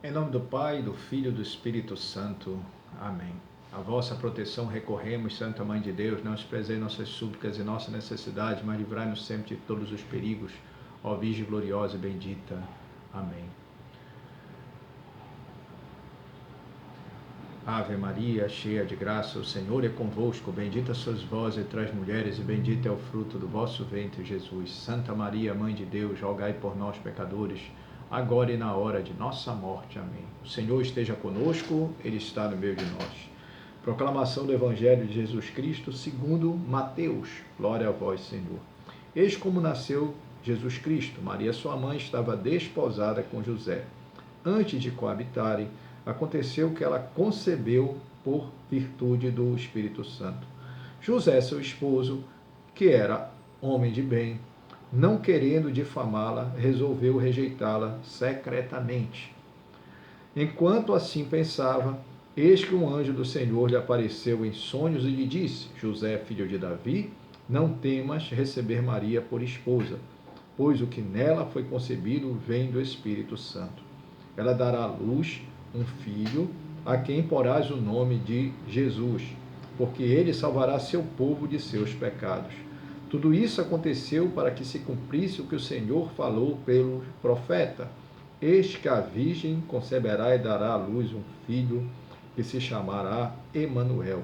Em nome do Pai, do Filho e do Espírito Santo. Amém. A vossa proteção recorremos, Santa Mãe de Deus, não desprezei nossas súplicas e nossa necessidade, mas livrai-nos sempre de todos os perigos, ó Virgem gloriosa e bendita. Amém. Ave Maria, cheia de graça, o Senhor é convosco, bendita sois vós entre as mulheres e bendito é o fruto do vosso ventre, Jesus. Santa Maria, Mãe de Deus, rogai por nós, pecadores, agora e na hora de nossa morte. Amém. O Senhor esteja conosco, Ele está no meio de nós. Proclamação do Evangelho de Jesus Cristo segundo Mateus. Glória a vós, Senhor. Eis como nasceu Jesus Cristo. Maria, sua mãe, estava desposada com José. Antes de coabitarem, aconteceu que ela concebeu por virtude do Espírito Santo. José, seu esposo, que era homem de bem, não querendo difamá-la, resolveu rejeitá-la secretamente. Enquanto assim pensava, eis que um anjo do Senhor lhe apareceu em sonhos e lhe disse: José, filho de Davi, não temas receber Maria por esposa, pois o que nela foi concebido vem do Espírito Santo. Ela dará à luz um filho, a quem porás o nome de Jesus, porque ele salvará seu povo de seus pecados. Tudo isso aconteceu para que se cumprisse o que o Senhor falou pelo profeta. Eis que a virgem conceberá e dará à luz um filho, que se chamará Emanuel,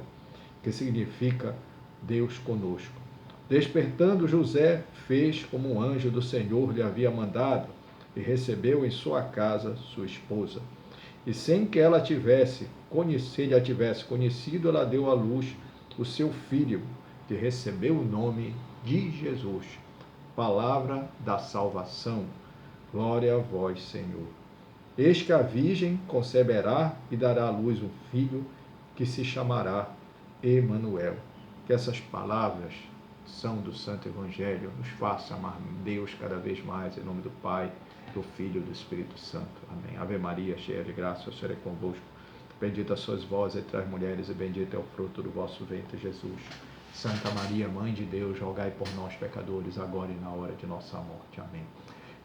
que significa Deus conosco. Despertando, José fez como um anjo do Senhor lhe havia mandado e recebeu em sua casa sua esposa. E sem que ela tivesse conhecido, ela deu à luz o seu filho, que recebeu o nome de Jesus. Palavra da salvação. Glória a vós, Senhor. Eis que a virgem conceberá e dará à luz um filho, que se chamará Emanuel. Que essas palavras são do Santo Evangelho nos faça amar Deus cada vez mais, em nome do Pai, do Filho e do Espírito Santo. Amém. Ave Maria, cheia de graça, o Senhor é convosco. Bendita sois vós entre as mulheres e bendito é o fruto do vosso ventre, Jesus. Santa Maria, Mãe de Deus, rogai por nós, pecadores, agora e na hora de nossa morte. Amém.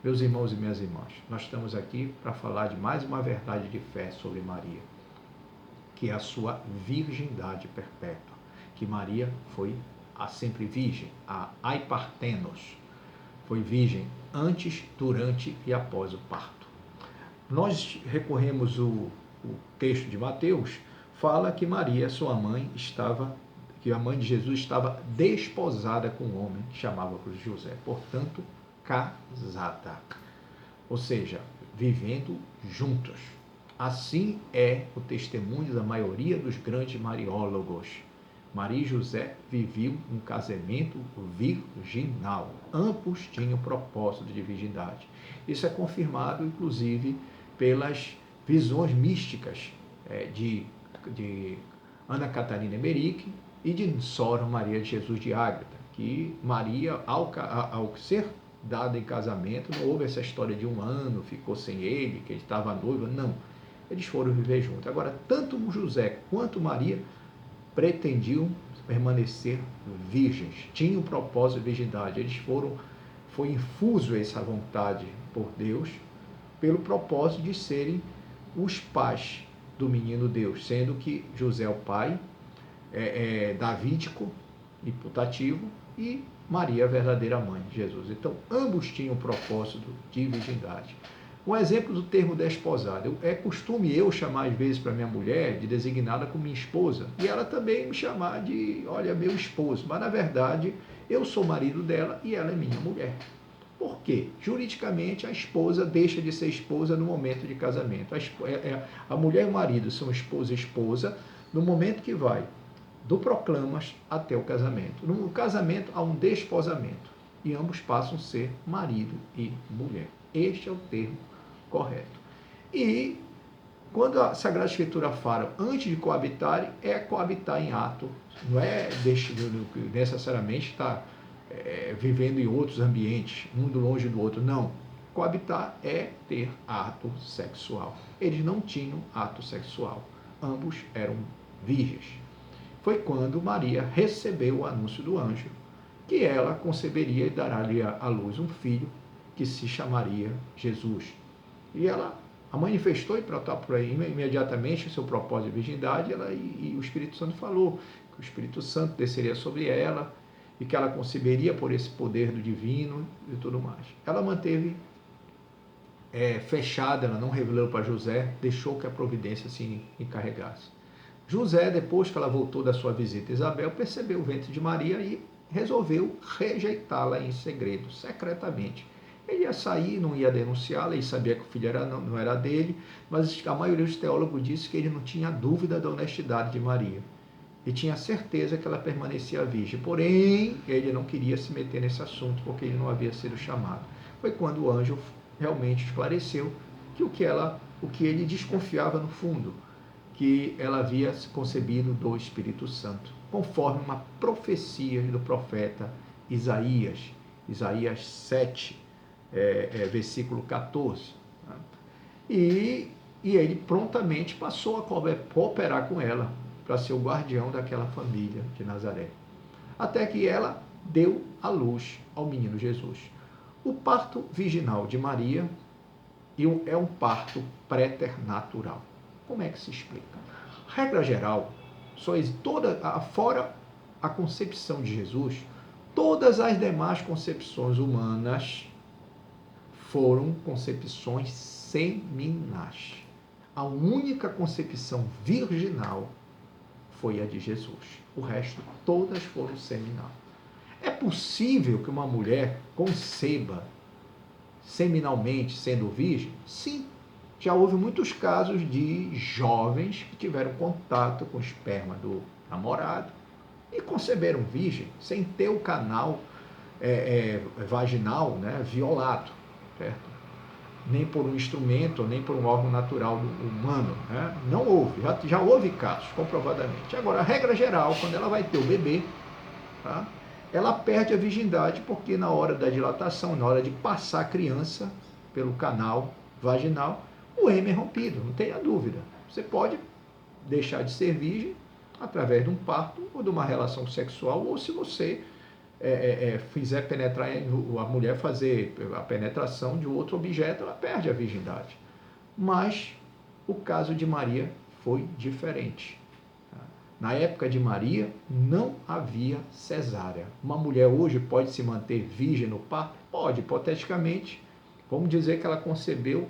Meus irmãos e minhas irmãs, nós estamos aqui para falar de mais uma verdade de fé sobre Maria, que é a sua virgindade perpétua, que Maria foi a sempre virgem, a aipartenos, foi virgem antes, durante e após o parto. Nós recorremos o texto de Mateus, fala que Maria, sua mãe, que a mãe de Jesus estava desposada com um homem que chamava José, portanto, casada, ou seja, vivendo juntos. Assim é o testemunho da maioria dos grandes mariólogos. Maria e José viviam um casamento virginal. Ambos tinham propósito de virgindade. Isso é confirmado, inclusive, pelas visões místicas de Ana Catarina Emmerich e de Sor Maria de Jesus de Ágreda, que Maria, ao ser dada em casamento, não houve essa história de um ano, ficou sem ele, que ele estava noiva, não. Eles foram viver juntos. Agora, tanto José quanto Maria pretendiam permanecer virgens, tinham um propósito de virgindade. Foi infuso essa vontade por Deus, pelo propósito de serem os pais do menino Deus, sendo que José é o pai, davídico e putativo, e Maria a verdadeira mãe de Jesus. Então, ambos tinham o propósito de virgindade. Um exemplo do termo desposada. É costume eu chamar às vezes para minha mulher de designada como minha esposa, e ela também me chamar de, olha, meu esposo, mas na verdade eu sou marido dela e ela é minha mulher. Por quê? Juridicamente a esposa deixa de ser esposa no momento de casamento. A mulher e o marido são esposa e esposa no momento que vai do proclamas até o casamento. No casamento há um desposamento e ambos passam a ser marido e mulher. Este é o termo correto. E quando a Sagrada Escritura fala antes de coabitarem, é coabitar em ato, não é necessariamente estar vivendo em outros ambientes, um longe do outro, não. Coabitar é ter ato sexual. Eles não tinham ato sexual, ambos eram virgens. Foi quando Maria recebeu o anúncio do anjo, que ela conceberia e daria à luz um filho, que se chamaria Jesus. E ela a manifestou imediatamente o seu propósito de virgindade, e o Espírito Santo falou que o Espírito Santo desceria sobre ela e que ela conceberia por esse poder do divino e tudo mais. Ela manteve fechada, ela não revelou para José, deixou que a providência se encarregasse. José, depois que ela voltou da sua visita a Isabel, percebeu o ventre de Maria e resolveu rejeitá-la em segredo, secretamente. Ele ia sair, não ia denunciá-la, ele sabia que o filho não era dele, mas a maioria dos teólogos disse que ele não tinha dúvida da honestidade de Maria. E tinha certeza que ela permanecia virgem. Porém, ele não queria se meter nesse assunto, porque ele não havia sido chamado. Foi quando o anjo realmente esclareceu que o que ele desconfiava no fundo, que ela havia se concebido do Espírito Santo, conforme uma profecia do profeta Isaías, Isaías 7, versículo 14. Né? E ele prontamente passou a cooperar com ela, para ser o guardião daquela família de Nazaré. Até que ela deu à luz ao menino Jesus. O parto virginal de Maria é um parto préternatural. Como é que se explica? Regra geral, fora a concepção de Jesus, todas as demais concepções humanas foram concepções seminais. A única concepção virginal foi a de Jesus. O resto, todas foram seminal. É possível que uma mulher conceba seminalmente sendo virgem? Sim. Já houve muitos casos de jovens que tiveram contato com o esperma do namorado e conceberam virgem, sem ter o canal vaginal, né, violado, certo? Nem por um instrumento, nem por um órgão natural humano. Né? Não houve, já houve casos, comprovadamente. Agora, a regra geral, quando ela vai ter o bebê, tá? Ela perde a virgindade, porque na hora da dilatação, na hora de passar a criança pelo canal vaginal, o êmen é rompido, não tenha dúvida. Você pode deixar de ser virgem através de um parto ou de uma relação sexual, ou se você fizer penetrar, a mulher fazer a penetração de outro objeto, ela perde a virgindade. Mas o caso de Maria foi diferente. Na época de Maria, não havia cesárea. Uma mulher hoje pode se manter virgem no parto? Pode, hipoteticamente. Vamos dizer que ela concebeu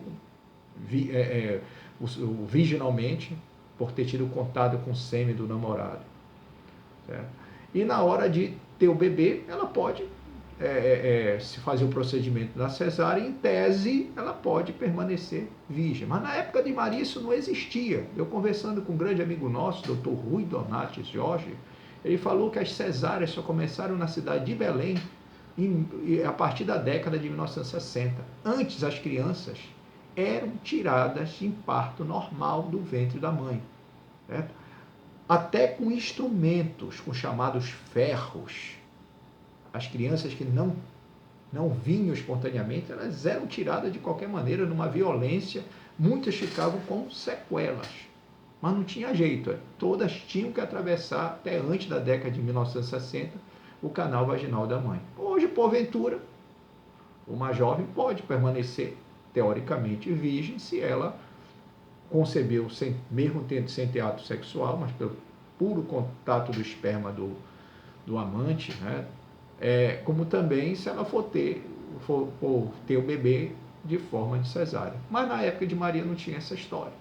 virginalmente, por ter tido contato com o sêmen do namorado. Certo? E na hora de ter o bebê, ela pode se fazer o procedimento da cesárea, em tese, ela pode permanecer virgem. Mas na época de Maria isso não existia. Eu conversando com um grande amigo nosso, Dr. Rui Donatis Jorge, ele falou que as cesáreas só começaram na cidade de Belém a partir da década de 1960. Antes, as crianças eram tiradas em parto normal do ventre da mãe. Certo? Até com instrumentos, com chamados ferros. As crianças que não vinham espontaneamente, elas eram tiradas de qualquer maneira, numa violência, muitas ficavam com sequelas. Mas não tinha jeito, todas tinham que atravessar, até antes da década de 1960, o canal vaginal da mãe. Hoje, porventura, uma jovem pode permanecer, teoricamente, virgem, se ela concebeu, mesmo sem ter ato sexual, mas pelo puro contato do esperma do amante, né? Como também se ela for ter o bebê de forma de cesárea. Mas na época de Maria não tinha essa história.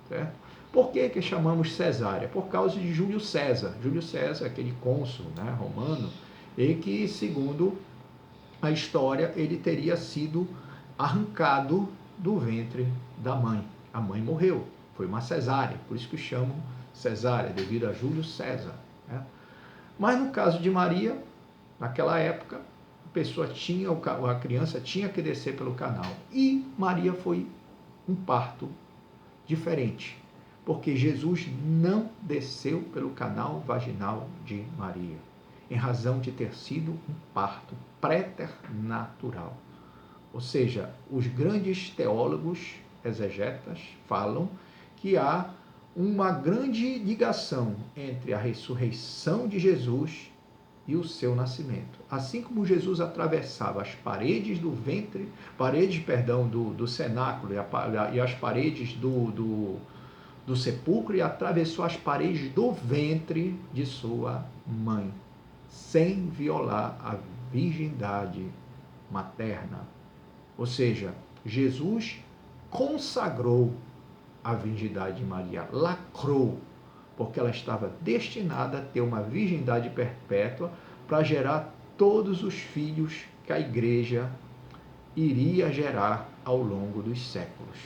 Certo? Por que chamamos cesárea? Por causa de Júlio César. Júlio César, aquele cônsul, né, romano, e que, segundo a história, ele teria sido arrancado do ventre da mãe. A mãe morreu, foi uma cesárea, por isso que chamam cesárea, devido a Júlio César. Né? Mas no caso de Maria, naquela época, a criança tinha que descer pelo canal. E Maria foi um parto diferente, porque Jesus não desceu pelo canal vaginal de Maria, em razão de ter sido um parto préternatural. Ou seja, os grandes teólogos exegetas falam que há uma grande ligação entre a ressurreição de Jesus e o seu nascimento. Assim como Jesus atravessava as paredes do ventre, do cenáculo e as paredes do sepulcro, e atravessou as paredes do ventre de sua mãe, sem violar a virgindade materna. Ou seja, Jesus consagrou a virgindade de Maria, lacrou, porque ela estava destinada a ter uma virgindade perpétua para gerar todos os filhos que a igreja iria gerar ao longo dos séculos.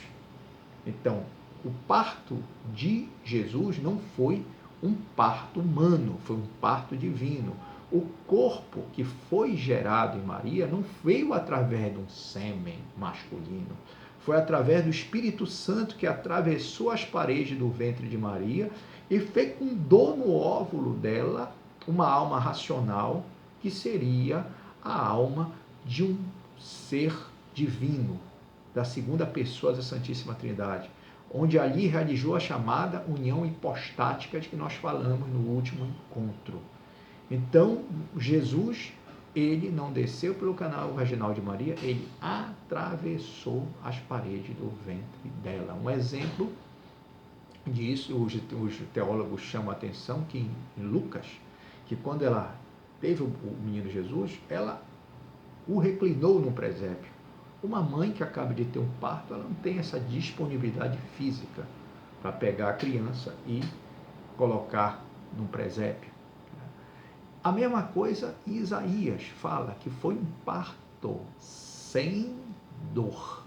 Então, o parto de Jesus não foi um parto humano, foi um parto divino. O corpo que foi gerado em Maria não veio através de um sêmen masculino, foi através do Espírito Santo que atravessou as paredes do ventre de Maria e fecundou no óvulo dela uma alma racional, que seria a alma de um ser divino, da segunda pessoa da Santíssima Trindade, onde ali realizou a chamada união hipostática de que nós falamos no último encontro. Então, Jesus, ele não desceu pelo canal vaginal de Maria, ele atravessou as paredes do ventre dela. Um exemplo disso, os teólogos chamam a atenção que em Lucas, que quando ela teve o menino Jesus, ela o reclinou no presépio. Uma mãe que acaba de ter um parto, ela não tem essa disponibilidade física para pegar a criança e colocar num presépio. A mesma coisa Isaías fala, que foi um parto sem dor.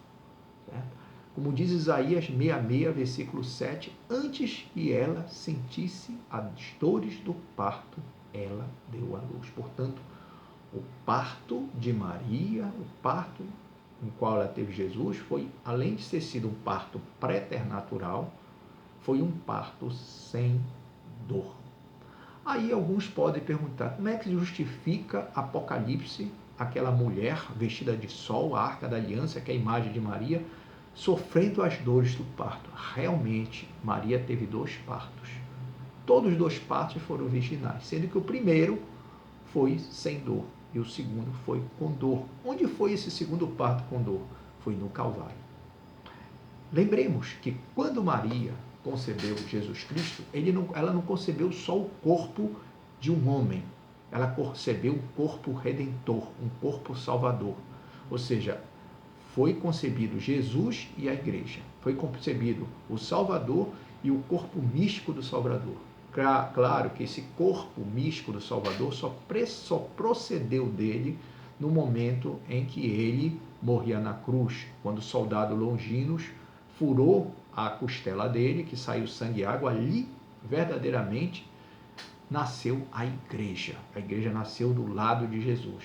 Certo? Como diz Isaías 66, versículo 7, antes que ela sentisse as dores do parto, ela deu à luz. Portanto, o parto de Maria, o parto em qual ela teve Jesus, foi, além de ter sido um parto preternatural, foi um parto sem dor. Aí alguns podem perguntar, como é que se justifica Apocalipse, aquela mulher vestida de sol, a Arca da Aliança, que é a imagem de Maria, sofrendo as dores do parto? Realmente, Maria teve 2 partos. Todos os 2 partos foram virginais, sendo que o primeiro foi sem dor e o segundo foi com dor. Onde foi esse segundo parto com dor? Foi no Calvário. Lembremos que quando Maria concebeu Jesus Cristo, ela não concebeu só o corpo de um homem, ela concebeu um corpo redentor, um corpo salvador. Ou seja, foi concebido Jesus e a igreja, foi concebido o Salvador e o corpo místico do Salvador. Claro que esse corpo místico do Salvador só procedeu dele no momento em que ele morria na cruz, quando o soldado Longinos furou a costela dele, que saiu sangue e água. Ali, verdadeiramente, nasceu a igreja. A igreja nasceu do lado de Jesus.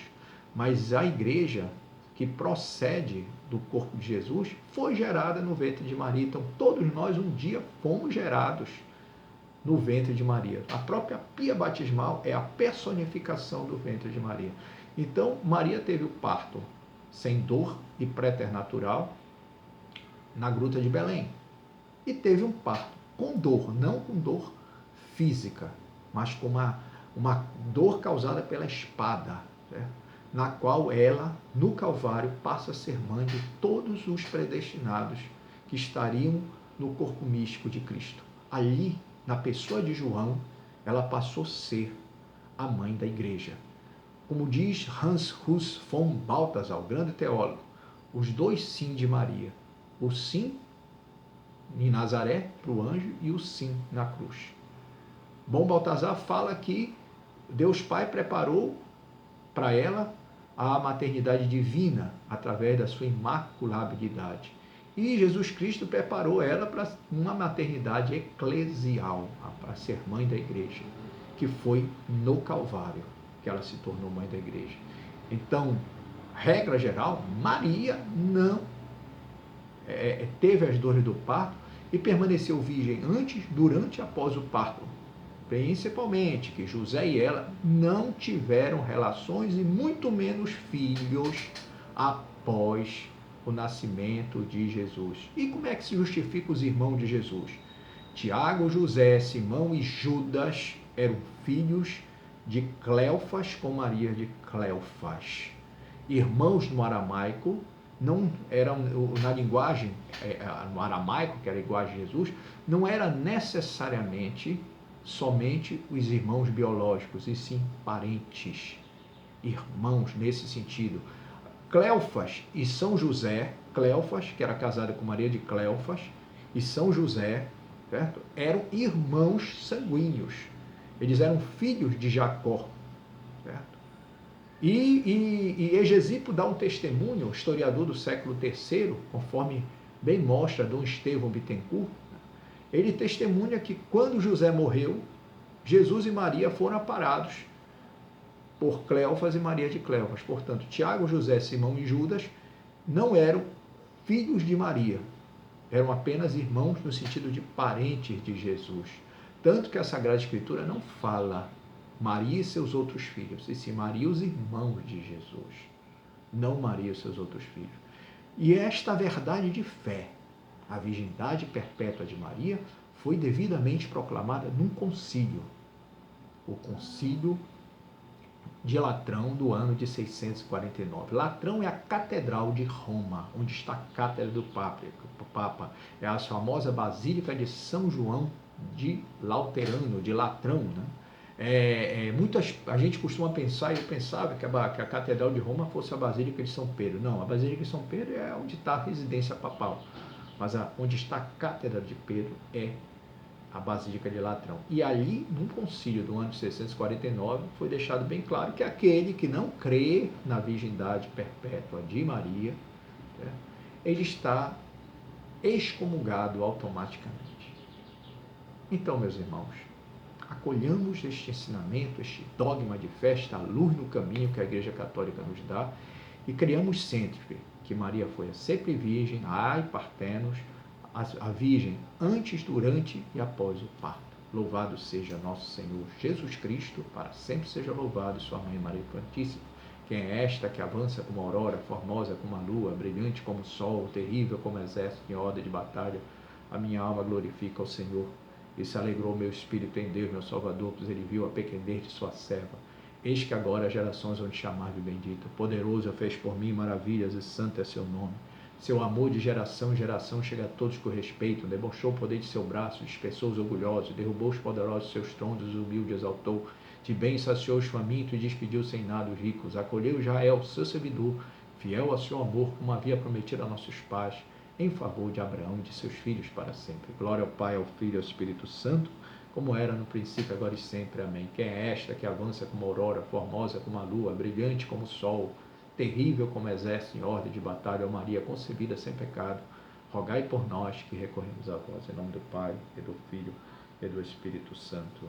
Mas a igreja que procede do corpo de Jesus foi gerada no ventre de Maria. Então, todos nós um dia fomos gerados no ventre de Maria. A própria pia batismal é a personificação do ventre de Maria. Então, Maria teve o parto sem dor e preternatural na gruta de Belém. E teve um parto com dor, não com dor física, mas com uma dor causada pela espada, certo? Na qual ela, no Calvário, passa a ser mãe de todos os predestinados que estariam no corpo místico de Cristo. Ali, na pessoa de João, ela passou a ser a mãe da igreja. Como diz Hans Hus von Balthasar, o grande teólogo, os 2 sim de Maria. O sim em Nazaré para o anjo e o sim na cruz. Bom Baltazar fala que Deus Pai preparou para ela a maternidade divina através da sua imaculabilidade. E Jesus Cristo preparou ela para uma maternidade eclesial, para ser mãe da igreja, que foi no Calvário que ela se tornou mãe da igreja. Então, regra geral, Maria não teve as dores do parto e permaneceu virgem antes, durante e após o parto. Principalmente que José e ela não tiveram relações e muito menos filhos após o nascimento de Jesus. E como é que se justifica os irmãos de Jesus? Tiago, José, Simão e Judas eram filhos de Cleofas com Maria de Cleofas. Irmãos no aramaico, não eram, na linguagem, no aramaico, que era a linguagem de Jesus, não era necessariamente somente os irmãos biológicos, e sim parentes, irmãos nesse sentido. Cleofas e São José, Cleofas, que era casada com Maria de Cleofas, e São José, certo? Eram irmãos sanguíneos. Eles eram filhos de Jacó, certo? E Hegesipo dá um testemunho, historiador do século III, conforme bem mostra Dom Estevão Bittencourt. Ele testemunha que quando José morreu, Jesus e Maria foram aparados por Cleofas e Maria de Cleofas. Portanto, Tiago, José, Simão e Judas não eram filhos de Maria, eram apenas irmãos no sentido de parentes de Jesus. Tanto que a Sagrada Escritura não fala Maria e seus outros filhos, e sim Maria e os irmãos de Jesus, não Maria e seus outros filhos. E esta verdade de fé, a virgindade perpétua de Maria, foi devidamente proclamada num concílio, o concílio de Latrão do ano de 649. Latrão é a catedral de Roma, onde está a cátedra do Papa. É a famosa Basílica de São João de Laterano, de Latrão, né? A gente costuma pensar, e eu pensava que a Catedral de Roma fosse a Basílica de São Pedro. Não, a Basílica de São Pedro é onde está a residência papal, mas onde está a Cátedra de Pedro é a Basílica de Latrão. E ali, num concílio do ano de 649, foi deixado bem claro que aquele que não crê na virgindade perpétua de Maria, ele está excomungado automaticamente. Então, meus irmãos, acolhamos este ensinamento, este dogma de fé, esta luz no caminho que a Igreja Católica nos dá, e criamos sempre que Maria foi a sempre virgem, ai partenos, a virgem antes, durante e após o parto. Louvado seja nosso Senhor Jesus Cristo, para sempre seja louvado, e sua mãe Maria Santíssima. Quem é esta que avança como a aurora, formosa como a lua, brilhante como o sol, terrível como exército em ordem de batalha? A minha alma glorifica ao Senhor, e se alegrou meu espírito em Deus, meu Salvador, pois ele viu a pequenez de sua serva. Eis que agora as gerações vão te chamar de bendito. Poderoso fez por mim maravilhas, e santo é seu nome. Seu amor de geração em geração chega a todos que o respeitam. Debochou o poder de seu braço, dispersou os orgulhosos, derrubou os poderosos seus tronos, os humildes exaltou. De bem saciou os famintos e despediu sem nada os ricos. Acolheu Israel, seu servidor, fiel ao seu amor, como havia prometido a nossos pais, em favor de Abraão e de seus filhos para sempre. Glória ao Pai, ao Filho e ao Espírito Santo, como era no princípio, agora e sempre. Amém. Quem é esta que avança como a aurora, formosa como a lua, brilhante como o sol, terrível como exército em ordem de batalha? Ó Maria, concebida sem pecado, rogai por nós que recorremos a vós. Em nome do Pai, e do Filho, e do Espírito Santo.